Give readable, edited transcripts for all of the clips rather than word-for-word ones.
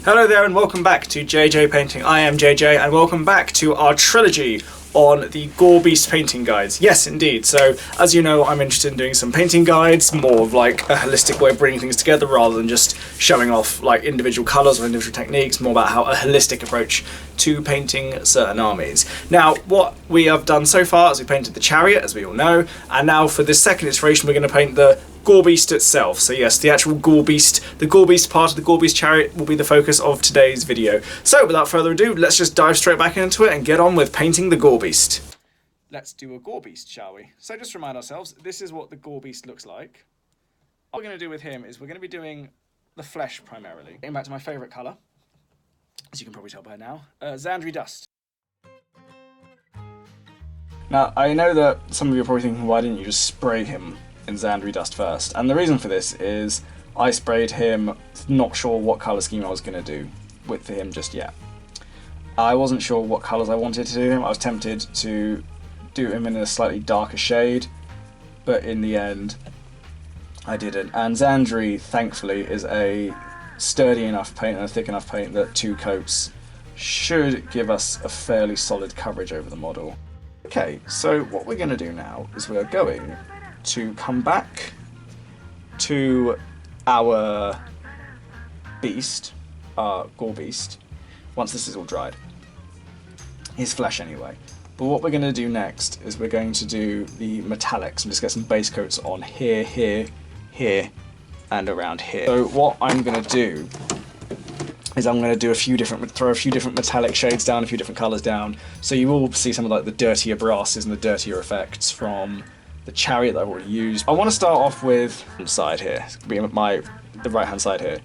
Hello there and welcome back to JJ Painting. I am JJ and welcome back to our trilogy on the Gorebeast painting guides. Yes, indeed. So, as you know, I'm interested in doing some painting guides, more of like a holistic way of bringing things together rather than just showing off like individual colours or individual techniques, more about how a holistic approach to painting certain armies. Now, what we have done so far is we painted the chariot, as we all know, and now for this second iteration we're going to paint the Gorebeast itself. So yes, the actual Gorebeast, the Gorebeast part of the Gorebeast chariot will be the focus of today's video. So without further ado, let's just dive straight back into it and get on with painting the Gorebeast. Let's do a Gorebeast, shall we? So just remind ourselves, this is what the Gorebeast looks like. What we're going to do with him is we're going to be doing the flesh primarily. Getting back to my favourite colour, as you can probably tell by now, Xandri Dust. Now, I know that some of you are probably thinking, why didn't you just spray him in Xandri Dust first? And the reason for this is I sprayed him not sure what colour scheme I was going to do for him just yet. I wasn't sure what colours I wanted to do him. I was tempted to do him in a slightly darker shade, but in the end I didn't. And Xandri, thankfully, is a sturdy enough paint and a thick enough paint that 2 coats should give us a fairly solid coverage over the model. Okay, so what we're going to do now is we're going to come back to our beast, our Gorebeast, once this is all dried. His flesh anyway. But what we're going to do next is we're going to do the metallics and just get some base coats on here, here, here, and around here. So what I'm going to do is I'm going to do throw a few different metallic shades down, a few different colours down, so you will see some of like the dirtier brasses and the dirtier effects from the chariot that I've already used. I want to start off with the side here, the right hand side here.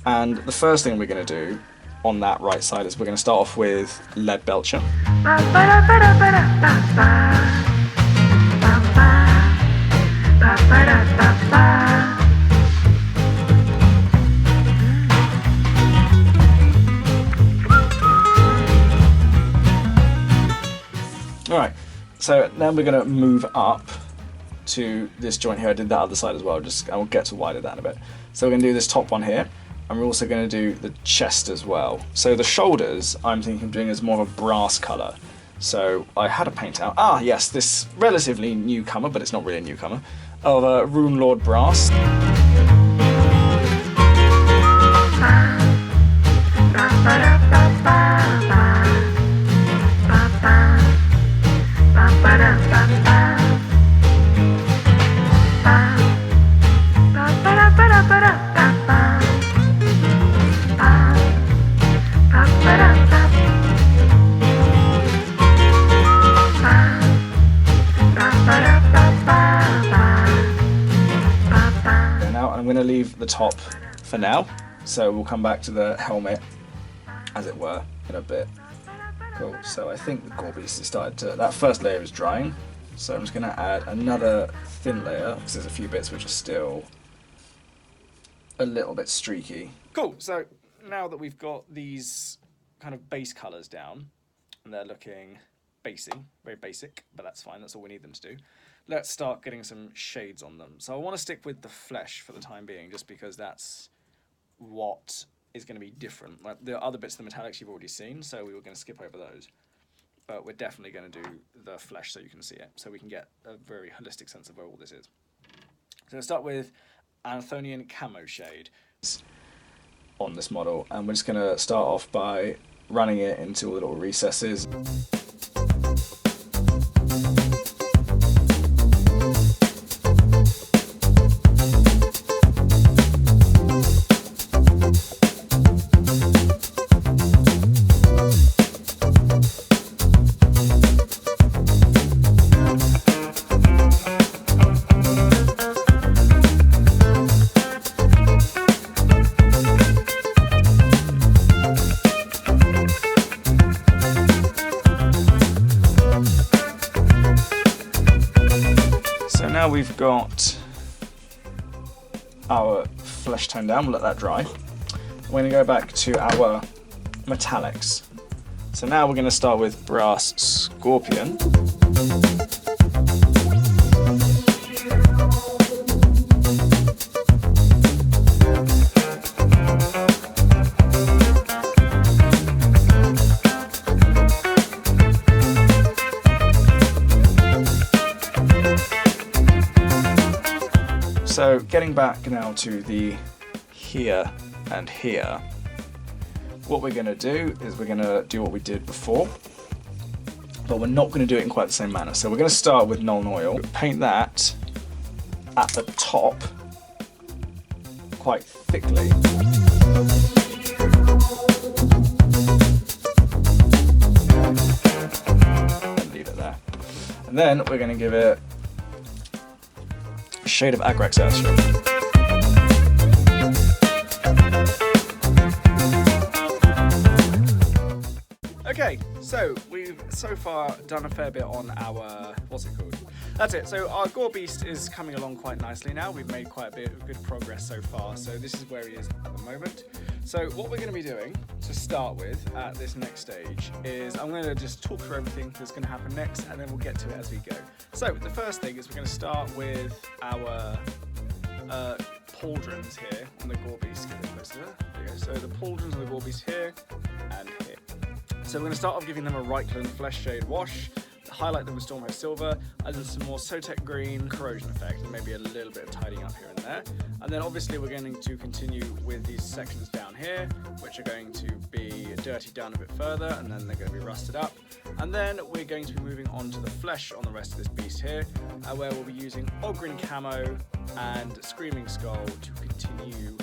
And the first thing we're going to do on that right side is we're going to start off with Lead Belcher. Alright, so then we're going to move up to this joint here. I did that other side as well, I will get to widen that in a bit. So we're going to do this top one here, and we're also going to do the chest as well. So the shoulders I'm thinking of doing as more of a brass colour. So I had a paint out, yes, this relatively newcomer, but it's not really a newcomer, of Rune Lord Brass. I'm going to leave the top for now, so we'll come back to the helmet, as it were, in a bit. Cool, so I think the Gorebeast has started to, that first layer is drying, so I'm just going to add another thin layer, because there's a few bits which are still a little bit streaky. Cool, so now that we've got these kind of base colours down, and they're looking very basic, but that's fine, that's all we need them to do. Let's start getting some shades on them. So I want to stick with the flesh for the time being, just because that's what is going to be different. Like the other bits of the metallics you've already seen, so we were going to skip over those. But we're definitely going to do the flesh so you can see it, so we can get a very holistic sense of where all this is. So let's start with Anthonian Camo shade on this model, and we're just going to start off by running it into all the little recesses. Now we've got our flesh tone down, we'll let that dry. We're going to go back to our metallics. So now we're going to start with Brass Scorpion. getting back now to the here and here, what we're going to do is we're going to do what we did before, but we're not going to do it in quite the same manner. So we're going to start with Nuln Oil, paint that at the top quite thickly. And leave it there. And then we're going to give it a shade of Agrax Earthshade. Okay, so we've so far done a fair bit on our, what's it called? That's it, so our Gorebeast is coming along quite nicely now. We've made quite a bit of good progress so far, so this is where he is at the moment. So what we're going to be doing to start with at this next stage is I'm going to just talk through everything that's going to happen next, and then we'll get to it as we go. So the first thing is we're going to start with our pauldrons here on the Gorebeast. Get a bit closer. There you go. So the pauldrons on the Gorebeast here and here. So we're going to start off giving them a Reichland Flesh Shade wash, highlight them with Stormhost Silver, and then some more Sotek Green corrosion effect, and maybe a little bit of tidying up here and there. And then obviously we're going to continue with these sections down here, which are going to be dirtied down a bit further, and then they're going to be rusted up. And then we're going to be moving on to the flesh on the rest of this beast here, where we'll be using Oghren Camo and Screaming Skull to continue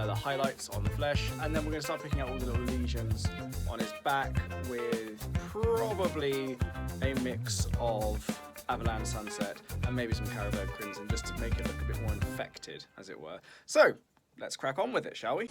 the highlights on the flesh, and then we're going to start picking out all the little lesions on his back with probably a mix of Avalanche Sunset and maybe some Caribou Crimson, just to make it look a bit more infected, as it were. So let's crack on with it, shall we?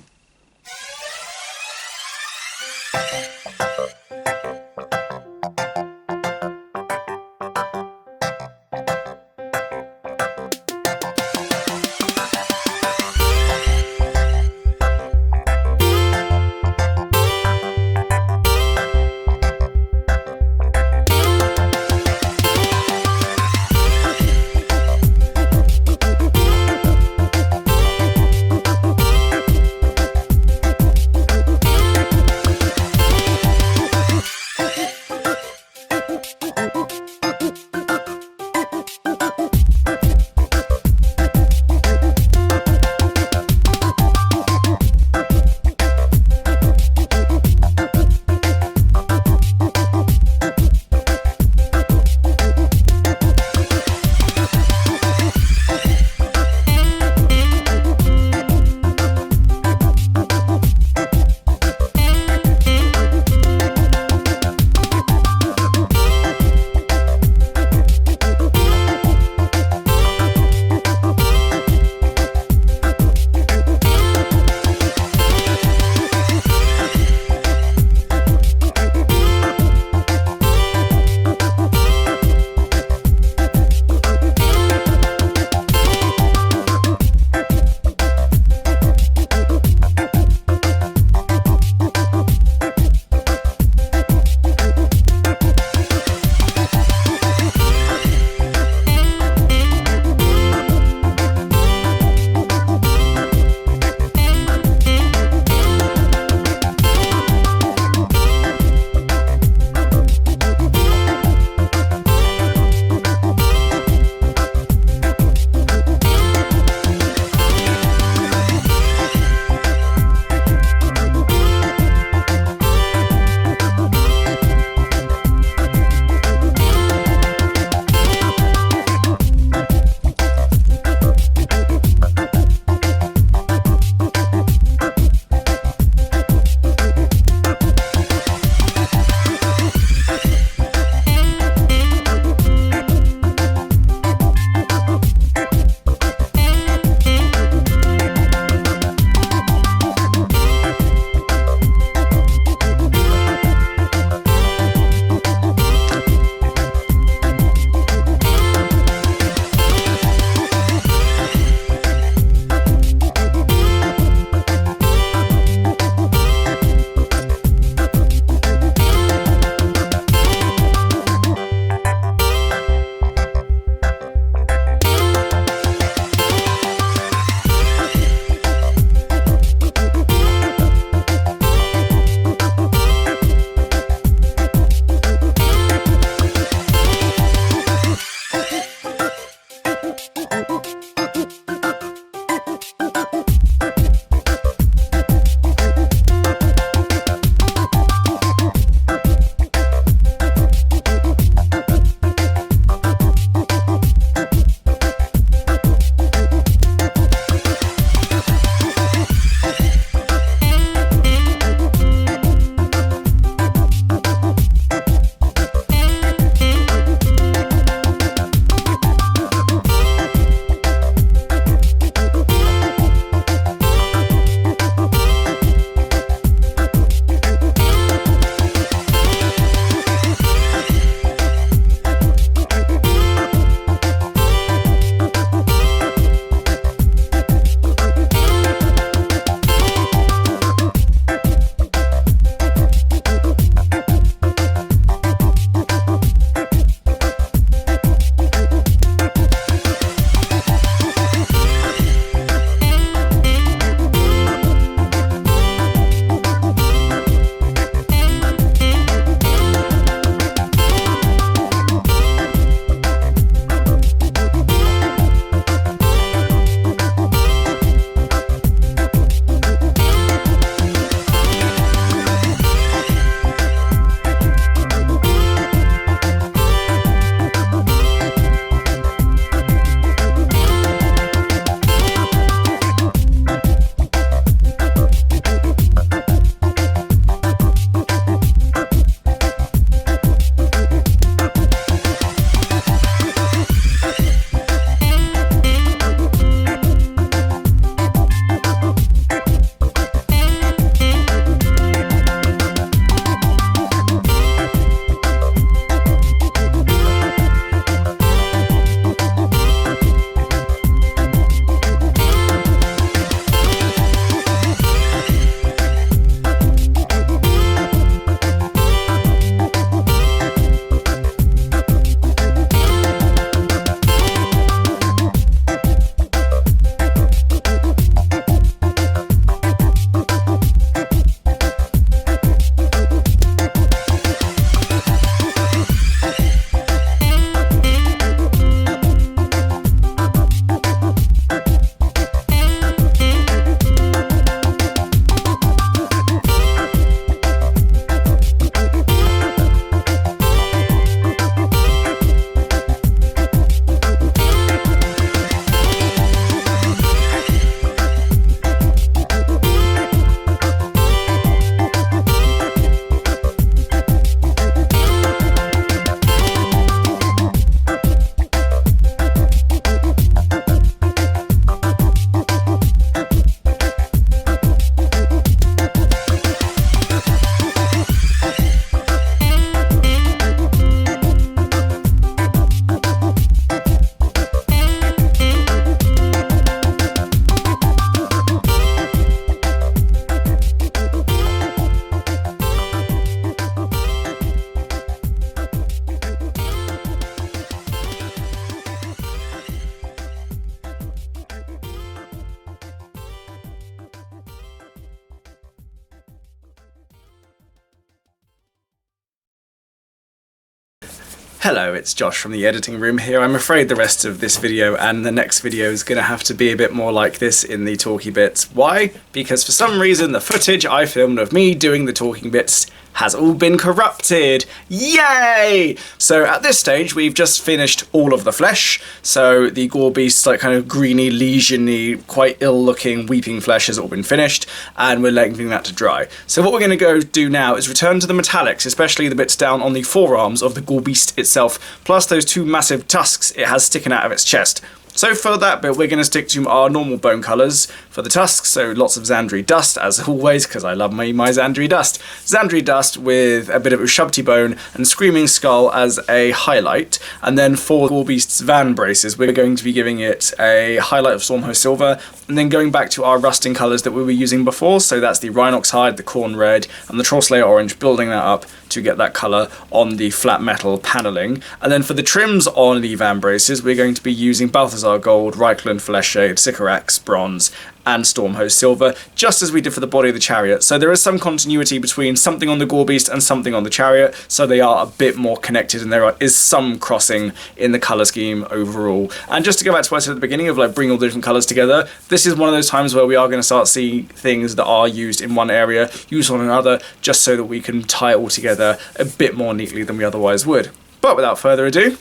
Hello, it's Josh from the editing room here. I'm afraid the rest of this video and the next video is going to have to be a bit more like this in the talky bits. Why? Because for some reason the footage I filmed of me doing the talking bits has all been corrupted. Yay! So at this stage we've just finished all of the flesh. So the Gorebeast's like kind of greeny, lesion-y, quite ill-looking weeping flesh has all been finished, and we're leaving that to dry. So what we're going to go do now is return to the metallics, especially the bits down on the forearms of the Gorebeast itself, plus those two massive tusks it has sticking out of its chest. So for that bit, we're going to stick to our normal bone colours for the tusks, so lots of Xandri dust, as always, because I love my Xandri dust. Xandri dust with a bit of Ushabti bone and Screaming Skull as a highlight, and then for Gorebeast's van braces, we're going to be giving it a highlight of Stormhost Silver, and then going back to our rusting colours that we were using before, so that's the Rhinox Hide, the Corn Red, and the Trollslayer Orange, building that up to get that colour on the flat metal panelling. And then for the trims on the van braces, we're going to be using Balthazar Gold, Reichland Fleshshade, Sycorax Bronze, and Stormhost Silver, just as we did for the body of the chariot. So there is some continuity between something on the Gorebeast and something on the chariot, so they are a bit more connected, and there is some crossing in the colour scheme overall. And just to go back to what I said at the beginning of like bringing all the different colours together, this is one of those times where we are going to start seeing things that are used in one area, used on another, just so that we can tie it all together a bit more neatly than we otherwise would. But without further ado,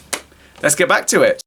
let's get back to it.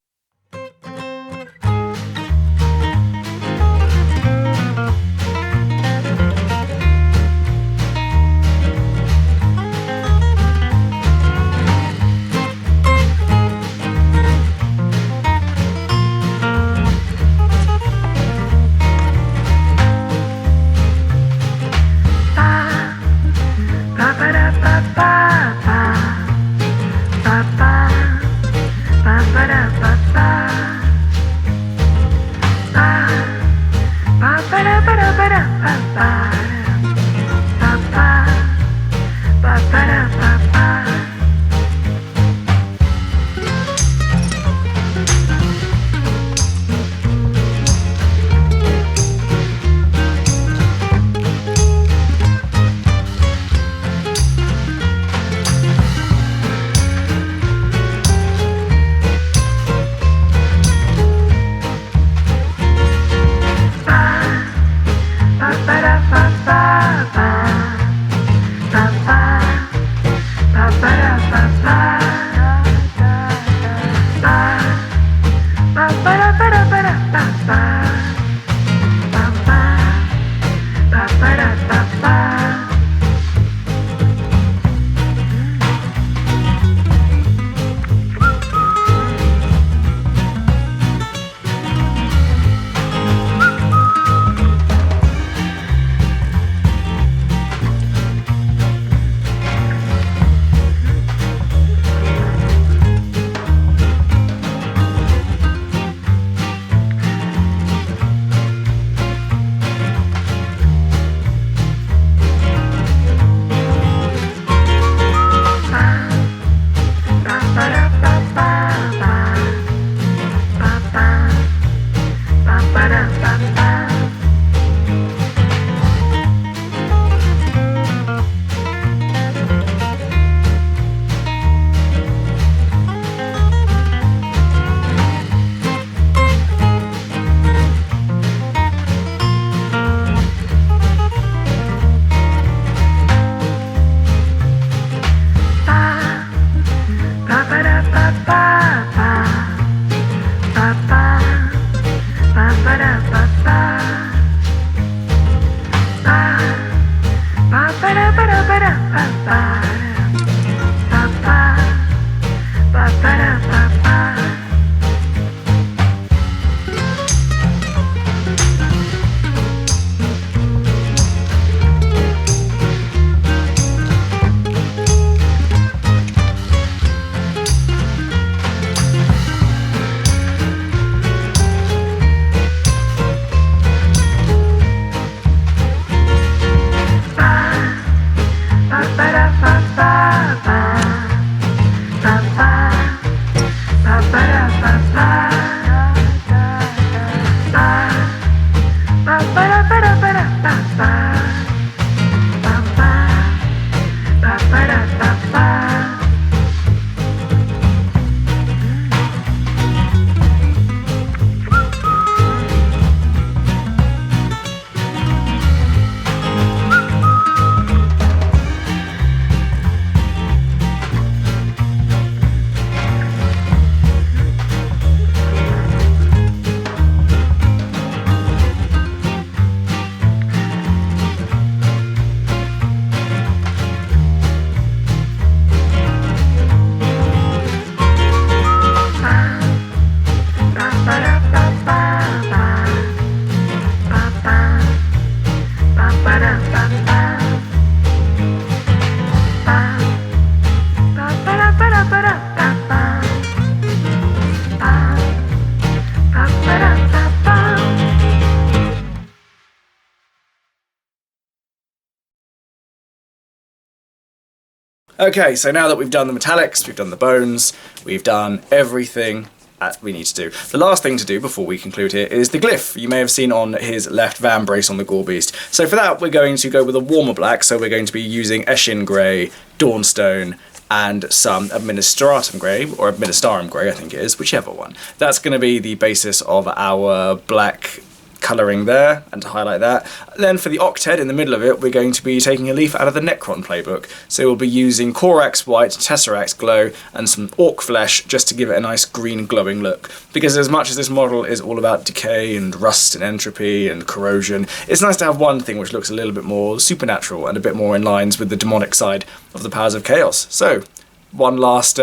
Okay, so now that we've done the metallics, we've done the bones, we've done everything that we need to do. The last thing to do before we conclude here is the glyph. You may have seen on his left van brace on the Gorebeast. So for that, we're going to go with a warmer black, so we're going to be using Eshin Grey, Dawnstone, and some Administratum Grey, or Administarum Grey, I think it is, whichever one. That's going to be the basis of our black colouring there, and to highlight that. Then for the Octet in the middle of it, we're going to be taking a leaf out of the Necron playbook. So we'll be using Corax White, Tesseract Glow, and some Orc Flesh just to give it a nice green glowing look. Because as much as this model is all about decay and rust and entropy and corrosion, it's nice to have one thing which looks a little bit more supernatural and a bit more in lines with the demonic side of the powers of chaos. So one last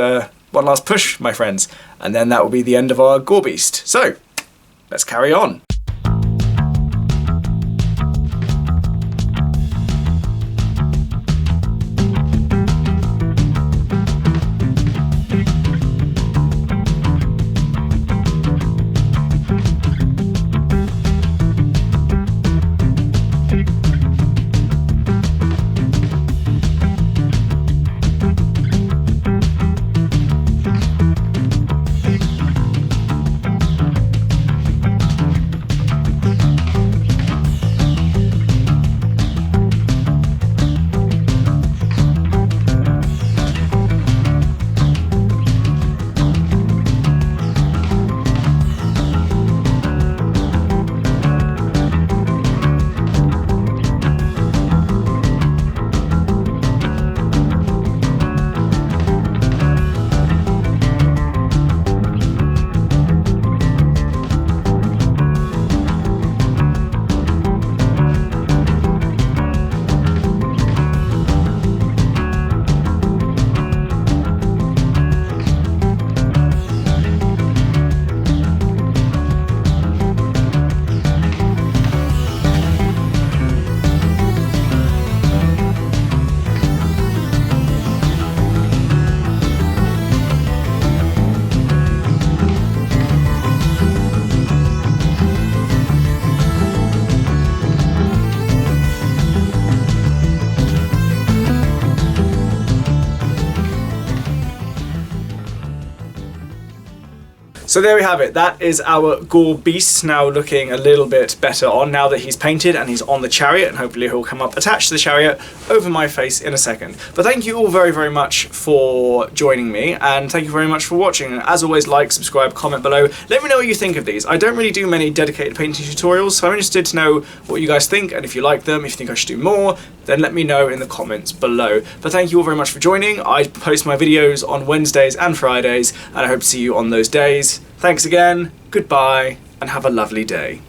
push, my friends, and then that will be the end of our Gorebeast. So let's carry on. So there we have it. That is our Gorebeast now looking a little bit better on now that he's painted and he's on the chariot, and hopefully he'll come up attached to the chariot over my face in a second. But thank you all very, very much for joining me, and thank you very much for watching. And as always, like, subscribe, comment below. Let me know what you think of these. I don't really do many dedicated painting tutorials, so I'm interested to know what you guys think, and if you like them, if you think I should do more, then let me know in the comments below. But thank you all very much for joining. I post my videos on Wednesdays and Fridays, and I hope to see you on those days. Thanks again, goodbye, and have a lovely day.